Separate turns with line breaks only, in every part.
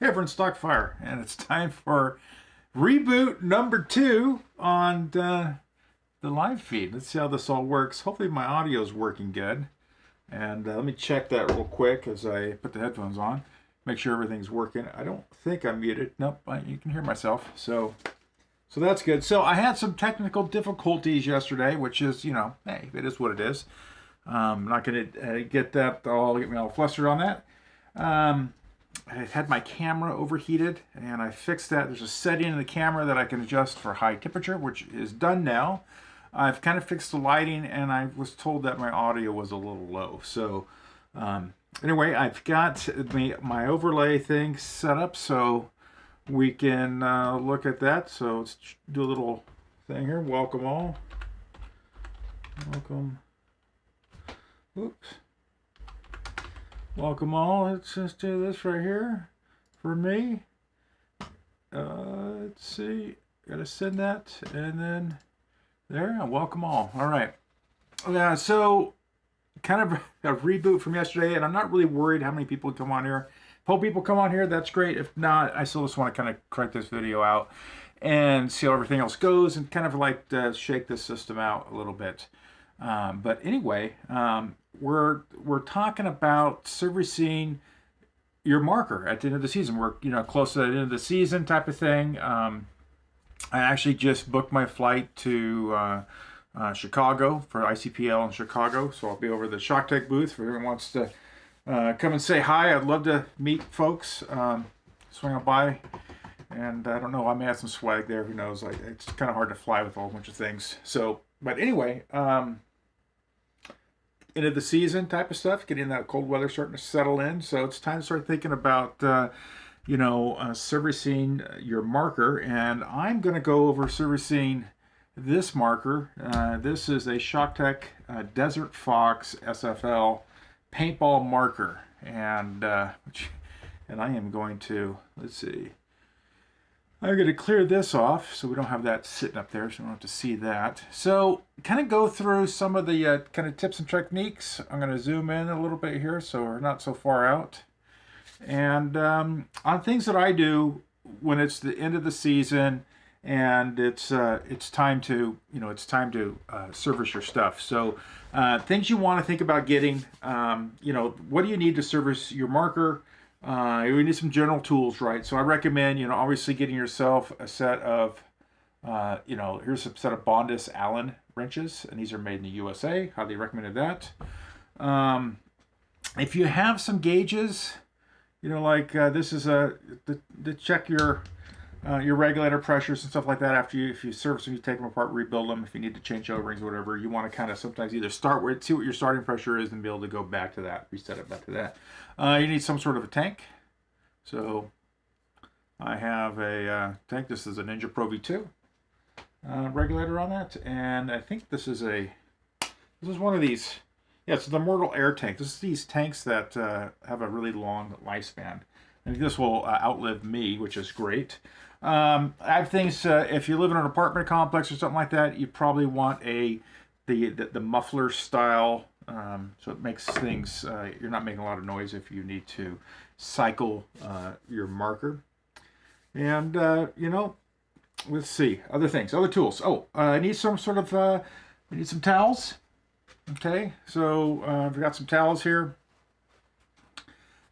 Hey everyone, Stockfire, and it's time for reboot number 2 on the live feed. Let's see how this all works. Hopefully my audio is working good. And let me check that real quick as I put the headphones on. Make sure everything's working. I don't think I'm muted. Nope, you can hear myself. So that's good. So I had some technical difficulties yesterday, which is, you know, hey, it is what it is. I'm not going to get me all flustered on that. I had my camera overheated and I fixed that. There's a setting in the camera that I can adjust for high temperature, which is done now. I've kind of fixed the lighting and I was told that my audio was a little low. So anyway, I've got my overlay thing set up so we can look at that. So let's do a little thing here. Welcome all. Welcome. Oops. Welcome all. Let's just do this right here for me. Let's see. Gotta send that and then there. Welcome all. All right. Yeah. So kind of a reboot from yesterday, and I'm not really worried how many people come on here. If whole people come on here, that's great. If not, I still just want to kind of crank this video out and see how everything else goes, and kind of like shake this system out a little bit. But anyway. We're talking about servicing your marker at the end of the season. We're close to the end of the season type of thing. I actually just booked my flight to Chicago for ICPL in Chicago, so I'll be over the ShockTech booth if anyone wants to come and say hi. I'd love to meet folks. Swing on by, and I don't know, I may have some swag there. Who knows? It's kind of hard to fly with a whole bunch of things. So, but anyway. End of the season type of stuff, getting that cold weather starting to settle in. So it's time to start thinking about, servicing your marker. And I'm going to go over servicing this marker. This is a ShockTech Desert Fox SFL paintball marker. And I am going to, let's see. I'm going to clear this off so we don't have that sitting up there, so we don't have to see that. So kind of go through some of the kind of tips and techniques. I'm going to zoom in a little bit here so we're not so far out. And on things that I do when it's the end of the season and it's time to, service your stuff. So things you want to think about getting, what do you need to service your marker? We need some general tools, right? So I recommend, obviously getting yourself a set of, here's a set of Bondus Allen wrenches, and these are made in the USA. Highly recommended that. If you have some gauges, this is to check your regulator pressures and stuff like that. After if you service them, you take them apart, rebuild them. If you need to change O-rings or whatever, you want to kind of sometimes either start with, see what your starting pressure is, and be able to go back to that, reset it back to that. You need some sort of a tank. So I have a tank. This is a Ninja Pro V2 regulator on that, and I think this is one of these. Yeah, it's the Mortal Air tank. This is these tanks that have a really long lifespan. I think this will outlive me, which is great. I have things, if you live in an apartment complex or something like that, you probably want the muffler style, so it makes things, you're not making a lot of noise if you need to cycle your marker. And, let's see, other things, other tools. Oh, I need some sort of, we need some towels. Okay, so I've got some towels here.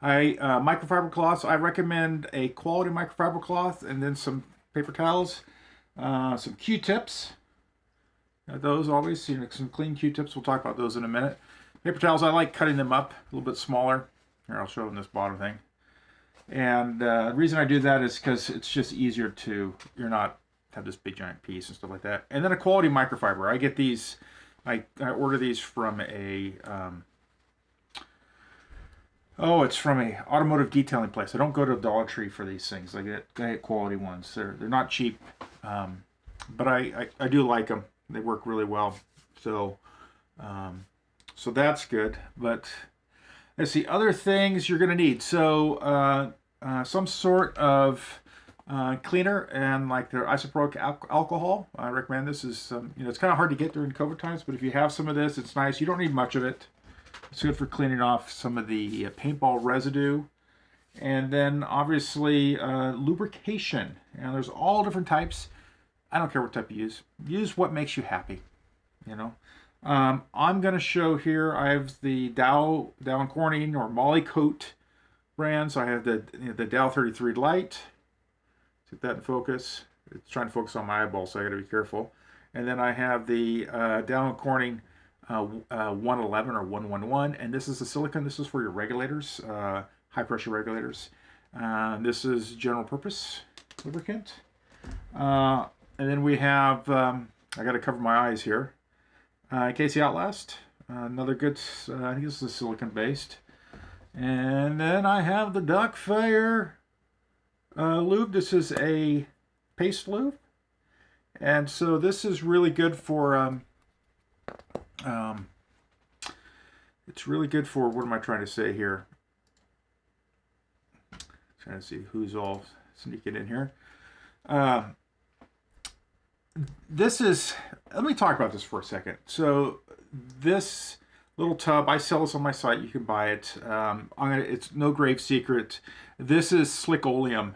Microfiber cloths. I recommend a quality microfiber cloth and then some paper towels, some Q-tips. Those always, some clean Q-tips. We'll talk about those in a minute. Paper towels, I like cutting them up a little bit smaller. Here, I'll show them this bottom thing. And the reason I do that is because it's just easier to, you're not have this big giant piece and stuff like that. And then a quality microfiber. I get these, I order these from a, it's from a automotive detailing place. I don't go to Dollar Tree for these things. I get quality ones. They're not cheap, but I do like them. They work really well. So so that's good. But let's see, other things you're going to need. So some sort of cleaner and like their isopropyl alcohol. I recommend this. Is it's kind of hard to get during COVID times, but if you have some of this, it's nice. You don't need much of it. It's good for cleaning off some of the paintball residue And then obviously lubrication. And there's all different types. I don't care what type you use. Use what makes you happy, you know. I'm going to show here, I have the Dow & Corning or Molly Coat brand. So I have the Dow 33 Light. Get that in focus. It's trying to focus on my eyeball, so I got to be careful. And then I have the Dow & Corning 111 or 111, and this is the silicone. This is for your regulators, high pressure regulators. This is general purpose lubricant. And then we have, I got to cover my eyes here. Casey Outlast, another good, I think this is silicone based. And then I have the Duckfire lube. This is a paste lube. And so this is really good for, it's really good for, what am I trying to say here? Trying to see who's all sneaking in here. This is, let me talk about this for a second. So this little tub, I sell this on my site. You can buy it. It's no grave secret. This is Slick Oleum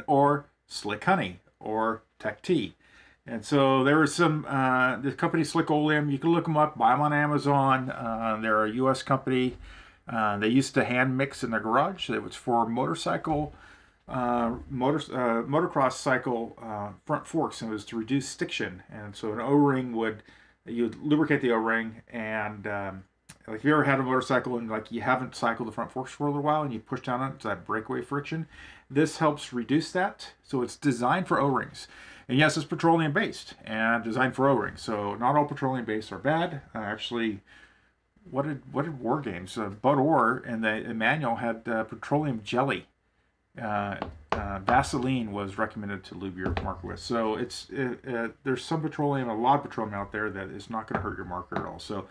or Slick Honey or Tech Tea. And so there is some, the company Slick Oleum, you can look them up, buy them on Amazon. They're a U.S. company. They used to hand mix in their garage. It was for motorcycle, motocross cycle front forks, and it was to reduce stiction. And so an O-ring you'd lubricate the O-ring, and like if you ever had a motorcycle and like you haven't cycled the front forks for a little while and you push down on it, that breakaway friction, this helps reduce that. So it's designed for O-rings. And yes, it's petroleum based and designed for O-rings. So not all petroleum based are bad. Actually, what did War Games? Bud Orr and the manual had petroleum jelly. Vaseline was recommended to lube your marker with. So there's some petroleum, a lot of petroleum out there that is not going to hurt your marker at all. So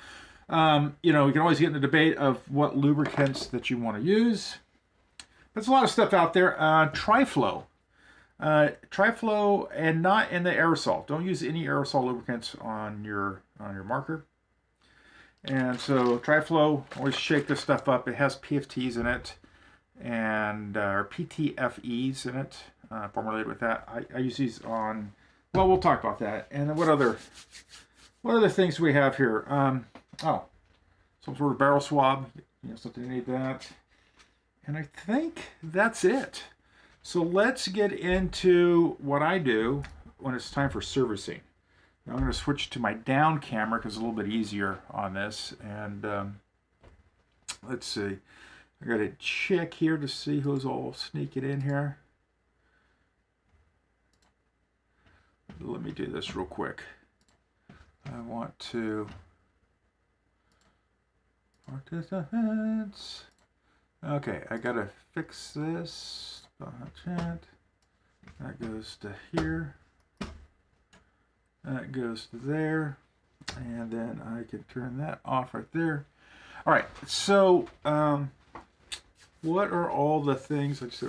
you know, you can always get in the debate of what lubricants that you want to use. There's a lot of stuff out there. Triflow. Triflow, and not in the aerosol. Don't use any aerosol lubricants on your marker. And so Triflow, always shake this stuff up. It has PFTs in it, and or PTFEs in it, formulated with that. I use these on, well, we'll talk about that. And then what other things do we have here? Oh, some sort of barrel swab, you know, something you need that. And I think that's it. So let's get into what I do when it's time for servicing. Now I'm going to switch to my down camera because it's a little bit easier on this. And let's see. I got to check here to see who's all sneaking in here. Let me do this real quick. I want to participants. Okay, I got to fix this. Chat. That goes to here. That goes to there. And then I can turn that off right there. All right, so what are all the things? I just